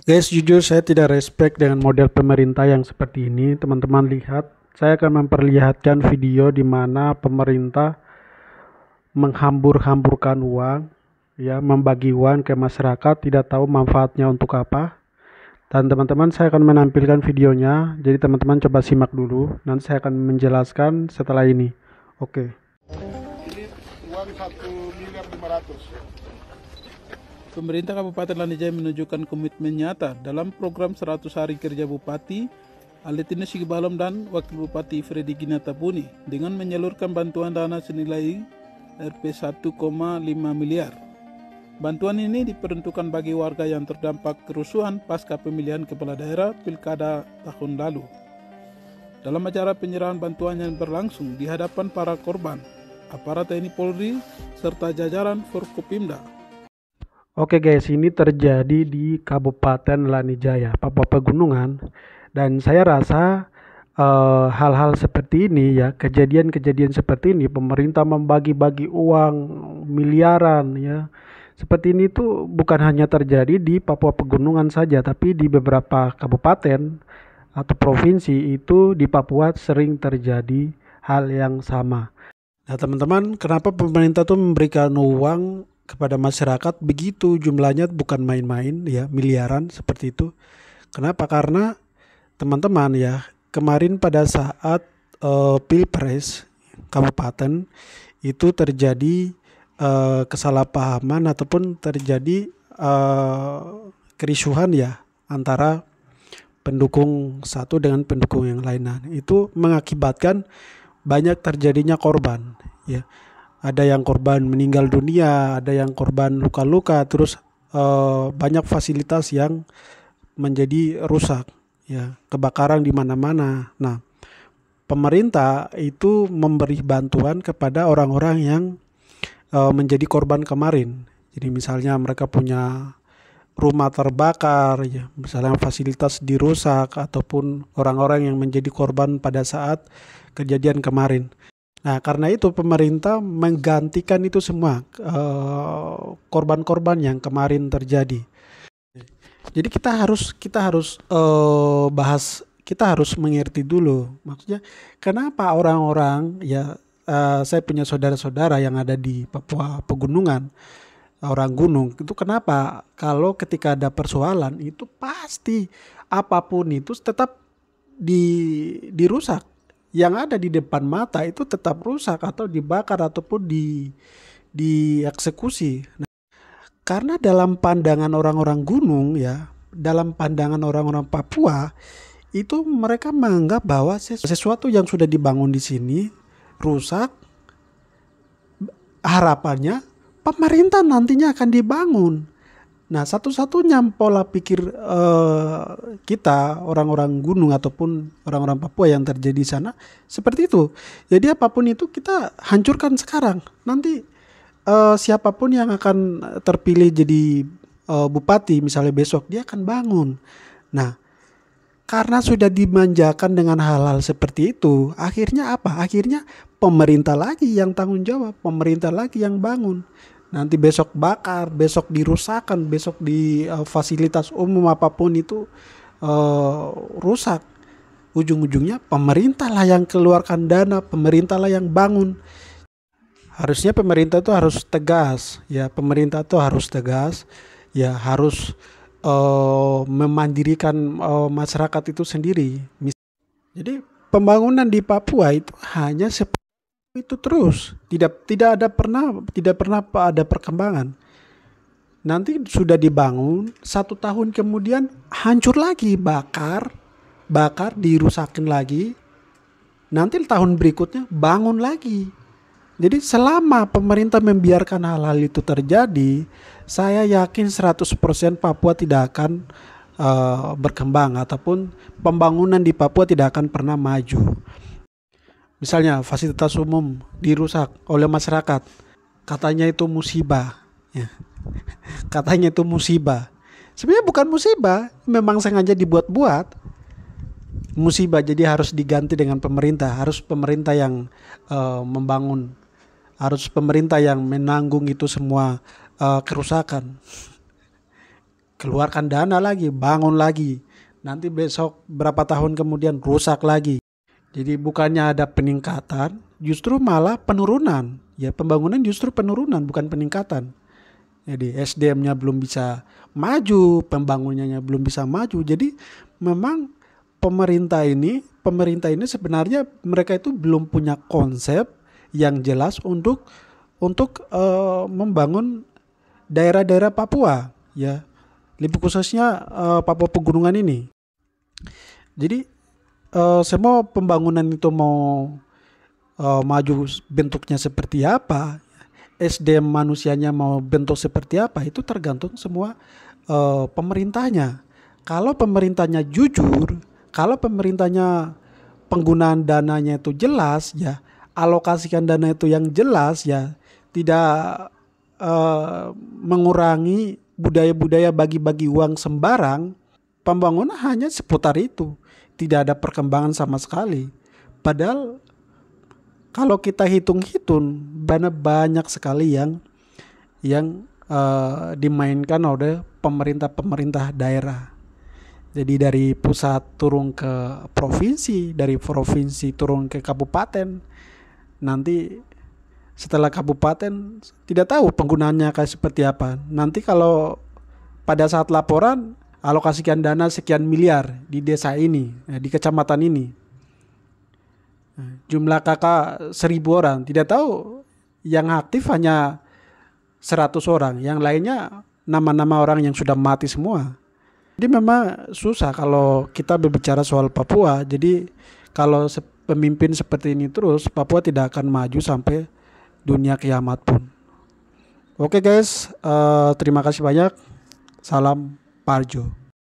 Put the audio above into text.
Guys, jujur saya tidak respect dengan model pemerintah yang seperti ini. Teman-teman lihat, saya akan memperlihatkan video di mana pemerintah menghambur-hamburkan uang, ya, membagi uang ke masyarakat, tidak tahu manfaatnya untuk apa. Dan teman-teman, saya akan menampilkan videonya. Jadi teman-teman coba simak dulu. Nanti saya akan menjelaskan setelah ini. Oke. Ini uang 1.500.000. Pemerintah Kabupaten Lanijaya menunjukkan komitmen nyata dalam program 100 hari kerja Bupati Aletine Sigibalom dan Wakil Bupati Freddy Ginatapuni dengan menyalurkan bantuan dana senilai Rp 1,5 miliar. Bantuan ini diperuntukkan bagi warga yang terdampak kerusuhan pasca pemilihan kepala daerah Pilkada tahun lalu. Dalam acara penyerahan bantuan yang berlangsung di hadapan para korban, aparat TNI Polri, serta jajaran Forkopimda. Oke guys, ini terjadi di Kabupaten Lanijaya, Papua Pegunungan. Dan saya rasa hal-hal seperti ini ya, kejadian-kejadian seperti ini, pemerintah membagi-bagi uang miliaran ya. Seperti ini tuh bukan hanya terjadi di Papua Pegunungan saja, tapi di beberapa kabupaten atau provinsi itu di Papua sering terjadi hal yang sama. Nah teman-teman, kenapa pemerintah tuh memberikan uang kepada masyarakat begitu jumlahnya, bukan main-main ya, miliaran seperti itu. Kenapa? Karena teman-teman ya, kemarin pada saat Pilpres kabupaten itu terjadi kesalahpahaman ataupun terjadi kerisuhan ya antara pendukung satu dengan pendukung yang lainnya. Itu mengakibatkan banyak terjadinya korban ya. Ada yang korban meninggal dunia, ada yang korban luka-luka, terus banyak fasilitas yang menjadi rusak ya, kebakaran di mana-mana. Nah, pemerintah itu memberi bantuan kepada orang-orang yang menjadi korban kemarin. Jadi misalnya mereka punya rumah terbakar ya, misalnya fasilitas dirusak, ataupun orang-orang yang menjadi korban pada saat kejadian kemarin. Nah, karena itu pemerintah menggantikan itu semua korban-korban yang kemarin terjadi. Jadi kita harus mengerti dulu. Maksudnya kenapa orang-orang ya, saya punya saudara-saudara yang ada di Papua Pegunungan, orang gunung itu, kenapa kalau ketika ada persoalan itu pasti apapun itu tetap dirusak. Yang ada di depan mata itu tetap rusak atau dibakar ataupun dieksekusi. Nah, karena dalam pandangan orang-orang gunung ya, dalam pandangan orang-orang Papua itu mereka menganggap bahwa sesuatu yang sudah dibangun di sini rusak, harapannya pemerintah nantinya akan dibangun. Nah, satu-satunya pola pikir kita orang-orang gunung ataupun orang-orang Papua yang terjadi di sana seperti itu. Jadi apapun itu kita hancurkan sekarang. Nanti siapapun yang akan terpilih jadi bupati misalnya besok, dia akan bangun. Nah, karena sudah dimanjakan dengan hal-hal seperti itu, akhirnya apa? Akhirnya pemerintah lagi yang tanggung jawab, pemerintah lagi yang bangun. Nanti besok bakar, besok dirusakkan, besok di fasilitas umum apapun itu rusak. Ujung-ujungnya pemerintah lah yang keluarkan dana, pemerintah lah yang bangun. Harusnya pemerintah itu harus tegas, ya, pemerintah itu harus tegas, ya, harus memandirikan masyarakat itu sendiri. Jadi pembangunan di Papua itu hanya itu terus, tidak pernah ada perkembangan. Nanti sudah dibangun 1 tahun kemudian hancur lagi, bakar, dirusakin lagi. Nanti tahun berikutnya bangun lagi. Jadi selama pemerintah membiarkan hal-hal itu terjadi, saya yakin 100% Papua tidak akan berkembang ataupun pembangunan di Papua tidak akan pernah maju. Misalnya fasilitas umum dirusak oleh masyarakat, katanya itu musibah ya. Katanya itu musibah. Sebenarnya bukan musibah, memang sengaja dibuat-buat musibah, jadi harus diganti dengan pemerintah. Harus pemerintah yang membangun, harus pemerintah yang menanggung itu semua kerusakan. keluarkan dana lagi, bangun lagi. Nanti besok berapa tahun kemudian rusak lagi. Jadi bukannya ada peningkatan, justru malah penurunan. Ya, pembangunan justru penurunan, bukan peningkatan. Jadi SDM-nya belum bisa maju, pembangunannya belum bisa maju. Jadi memang pemerintah ini sebenarnya mereka itu belum punya konsep yang jelas untuk membangun daerah-daerah Papua, ya, lebih khususnya Papua Pegunungan ini. Jadi semua pembangunan itu mau maju bentuknya seperti apa, SDM manusianya mau bentuk seperti apa, itu tergantung semua pemerintahnya. Kalau pemerintahnya jujur, kalau pemerintahnya penggunaan dananya itu jelas, ya, alokasikan dana itu yang jelas, ya, tidak mengurangi budaya-budaya bagi-bagi uang sembarang, pembangunan hanya seputar itu, tidak ada perkembangan sama sekali. Padahal kalau kita hitung-hitung, dana banyak sekali yang dimainkan oleh pemerintah-pemerintah daerah. Jadi dari pusat turun ke provinsi, dari provinsi turun ke kabupaten. Nanti setelah kabupaten tidak tahu penggunaannya kayak seperti apa. Nanti kalau pada saat laporan alokasikan dana sekian miliar di desa ini, di kecamatan ini. Jumlah kakak 1.000 orang, tidak tahu yang aktif hanya 100 orang, yang lainnya nama-nama orang yang sudah mati semua. Jadi memang susah kalau kita berbicara soal Papua. Jadi kalau pemimpin seperti ini terus, Papua tidak akan maju sampai dunia kiamat pun. Oke guys, terima kasih banyak. Salam Parjo.